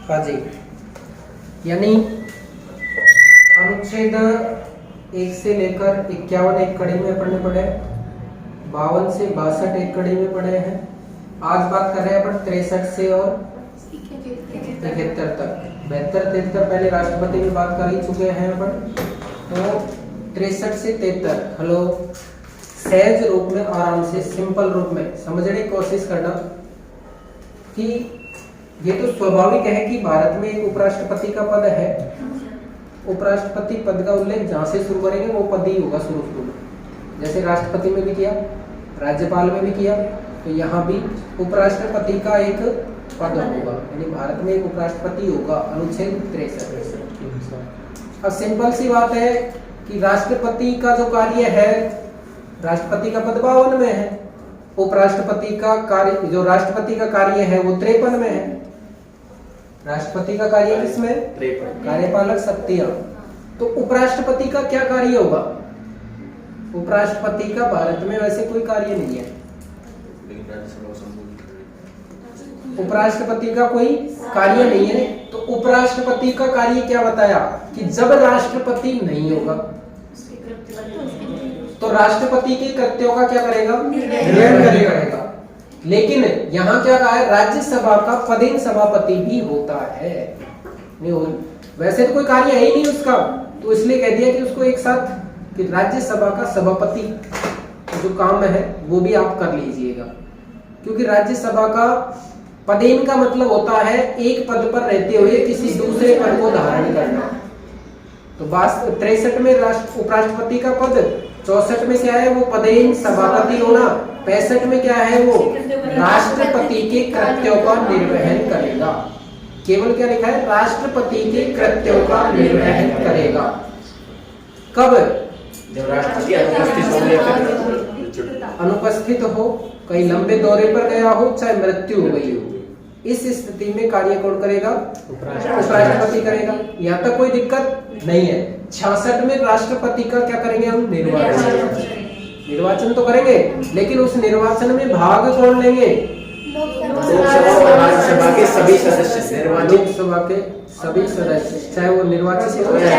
हाँ जी, यानी अनुच्छेद 1 से लेकर 51 एक कड़ी में पढ़ने पड़े, 52 से 62 एक कड़ी में पढ़े हैं। आज बात कर रहे हैं अपन 63 से और 71 तक। 72 73 पहले राष्ट्रपति की बात कर ही चुके हैं अपन। तो 63 से 73 हेलो सहज रूप में, आराम से, सिंपल रूप में समझने की कोशिश करना कि ये तो स्वाभाविक है कि भारत में एक उपराष्ट्रपति का पद है। उपराष्ट्रपति पद का उल्लेख जहां से शुरू करेंगे वो पद ही होगा शुरू में, जैसे राष्ट्रपति में भी किया, राज्यपाल में भी किया, तो यहाँ भी उपराष्ट्रपति का एक पद होगा, यानी भारत में एक उपराष्ट्रपति होगा। अनुच्छेद 63। अब सिंपल सी बात है कि राष्ट्रपति का जो कार्य है, राष्ट्रपति का पद 52 में है, उपराष्ट्रपति का कार्य, जो राष्ट्रपति का कार्य है वो 53 में है। राष्ट्रपति का कार्य किसमें? 53। कार्यपालक शक्तियां। तो उपराष्ट्रपति का क्या कार्य होगा? उपराष्ट्रपति का भारत में वैसे कोई कार्य नहीं है, उपराष्ट्रपति का कोई कार्य नहीं है। तो उपराष्ट्रपति का कार्य क्या बताया कि जब राष्ट्रपति नहीं होगा तो राष्ट्रपति के कृत्यों का क्या करेगा? निर्वहन करेगा। लेकिन यहाँ क्या कहा है? राज्यसभा का पदेन सभापति भी होता है। नहीं, वैसे तो कोई कार्य है ही नहीं उसका, तो इसलिए कह दिया कि उसको एक साथ कि राज्यसभा का सभापति जो काम है वो भी आप कर लीजिएगा, क्योंकि राज्यसभा का पदेन का मतलब होता है एक पद पर रहते हुए किसी दूसरे पद को धारण करना। तो 63 में उपराष्ट्रपति का पद, 64 में क्या है? वो पदेन सभापति होना, 65 में क्या है? वो राष्ट्रपति के कृत्यों का निर्वहन करेगा। केवल क्या लिखा है? राष्ट्रपति के कृत्यों का निर्वहन करेगा। कब? जब राष्ट्रपति अनुपस्थित हो, कहीं लंबे दौरे पर गया हो, चाहे मृत्यु हो गई हो, इस स्थिति में कार्य कौन करेगा? उपराष्ट्रपति करेगा। यहाँ तक कोई दिक्कत नहीं है। 66 में राष्ट्रपति का क्या करेंगे हम? निर्वाचन तो करेंगे, लेकिन उस निर्वाचन में भाग कौन लेंगे? लोकसभा और राज्यसभा के सभी सदस्य, लोकसभा के सभी सदस्य, चाहे वो निर्वाचित हो या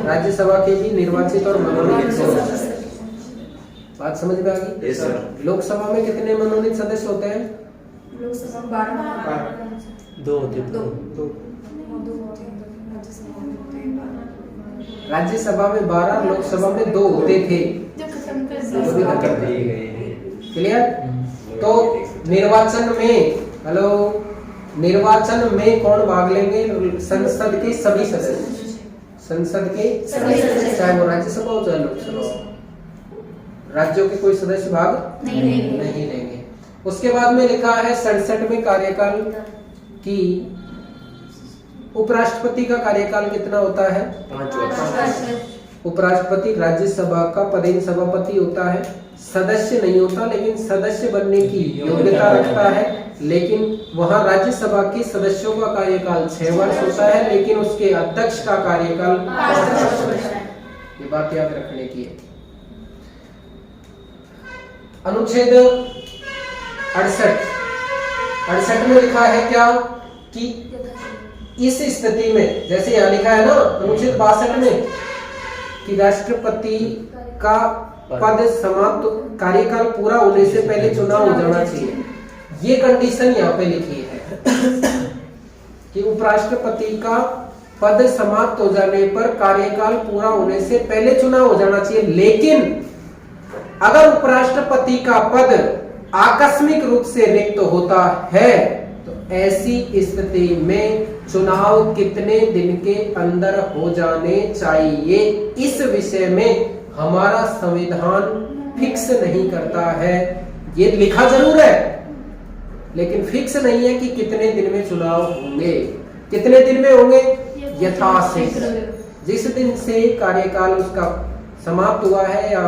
राज्यसभा के भी निर्वाचित और मनोनीत सदस्य। बात समझ में आ गई? लोकसभा में कितने मनोनीत सदस्य होते हैं? लोकसभा 12, 2 होते हैं। राज्यसभा में 12, लोकसभा में 2 होते थे। क्लियर? तो निर्वाचन में, हेलो, निर्वाचन में कौन भाग लेंगे? संसद के सभी सदस्य, संसद के सभी सदस्य, चाहे वो राज्यसभा हो चाहे लोकसभा हो। राज्यों के कोई सदस्य भाग नहीं लेंगे। उसके बाद में लिखा है 67 में कार्यकाल की उपराष्ट्रपति का कार्यकाल कितना होता है? 5 वर्ष। उपराष्ट्रपति राज्यसभा का पदेन सभापति होता है, सदस्य नहीं होता, लेकिन सदस्य बनने की योग्यता रखता है। लेकिन वहां राज्यसभा के सदस्यों का कार्यकाल 6 वर्ष होता है, लेकिन उसके अध्यक्ष का कार्यकाल 5 वर्ष है। ये बात याद रखने की है। अनुच्छेद 68 में लिखा है क्या कि इस स्थिति में, जैसे यहाँ लिखा है ना अनुच्छेद 62 में, कि राष्ट्रपति का पद समाप्त, कार्यकाल पूरा होने से पहले चुनाव हो जाना चाहिए। ये कंडीशन यहाँ पे लिखी है कि उपराष्ट्रपति का पद समाप्त हो जाने पर कार्यकाल पूरा होने से पहले चुनाव हो जाना चाहिए। लेकिन अगर उपराष्ट्रपति का पद आकस्मिक रूप से रिक्त होता है तो ऐसी स्थिति में चुनाव कितने दिन के अंदर हो जाने चाहिए, इस विषय में हमारा संविधान फिक्स नहीं करता है। ये लिखा जरूर है, लेकिन फिक्स नहीं है कि कितने दिन में चुनाव होंगे। कितने दिन में होंगे? यथाशीघ्र। जिस दिन से कार्यकाल उसका समाप्त हुआ है या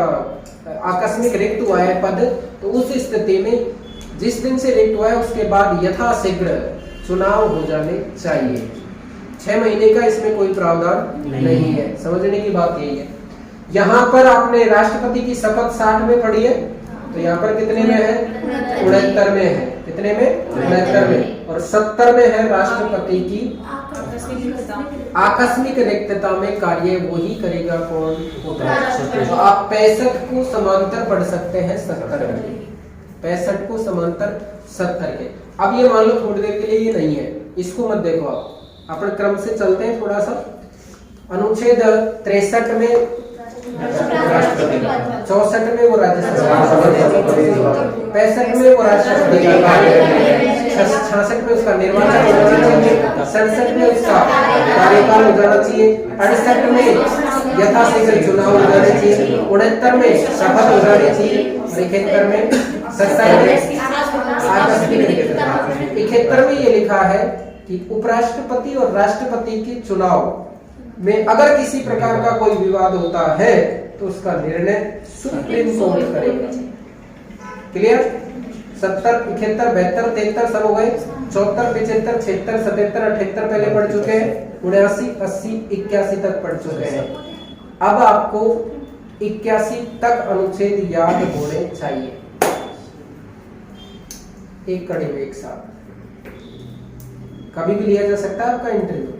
आकस्मिक रिक्त हुआ है पद, तो उस स्थिति में जिस दिन से रिक्त हुआ है उसके बाद यथाशीघ्र चुनाव हो जाने चाहिए। 6 महीने का इसमें कोई प्रावधान नहीं है। समझने की बात यही है। यहाँ पर आपने राष्ट्रपति की शपथ 60 में पढ़ी है, तो यहाँ पर कितने में है? 69 में है। कितने में? 69 में। और 70 में है राष्ट्रपति की आकस्मिक रिक्तता में कार्य वही करेगा कौन? उपराष्ट्रपति। तो आप 65 को समांतर पढ़ सकते हैं 70 के, 65 को समांतर 70 के। अब ये मान लो थोड़ी देर के लिए ये नहीं है, इसको मत देखो, आप अपने क्रम से चलते हैं थोड़ा सा। अनुच्छेद 63 में राष्ट्रपति, 64 में वो राज्यसभा, 65 में वो राष्ट्रपति का कार्य, 66 में उसका निर्वाचन हो जाना चाहिए, 67 में उसका कार्यकाल हो जाना चाहिए, 68 में यथाशीघ्र चुनाव हो जाने चाहिए, 69 में शपथ हो जानी चाहिए, और 71 में 71 में ये लिखा है कि उपराष्ट्रपति और राष्ट्रपति के चुनाव में अगर किसी प्रकार का कोई विवाद होता है तो उसका निर्णय सुप्रीम कोर्ट करेगा। क्लियर? 70, 71, 72, 73 सब हो गए। 74, 75, 76, 77, 78 पहले पढ़ चुके हैं, 79, 80, 81 तक पढ़ चुके हैं। अब आपको 81 तक अनुच्छेद याद होने चाहिए, एक कड़ी में एक साथ। कभी भी लिया जा सकता है आपका इंटरव्यू।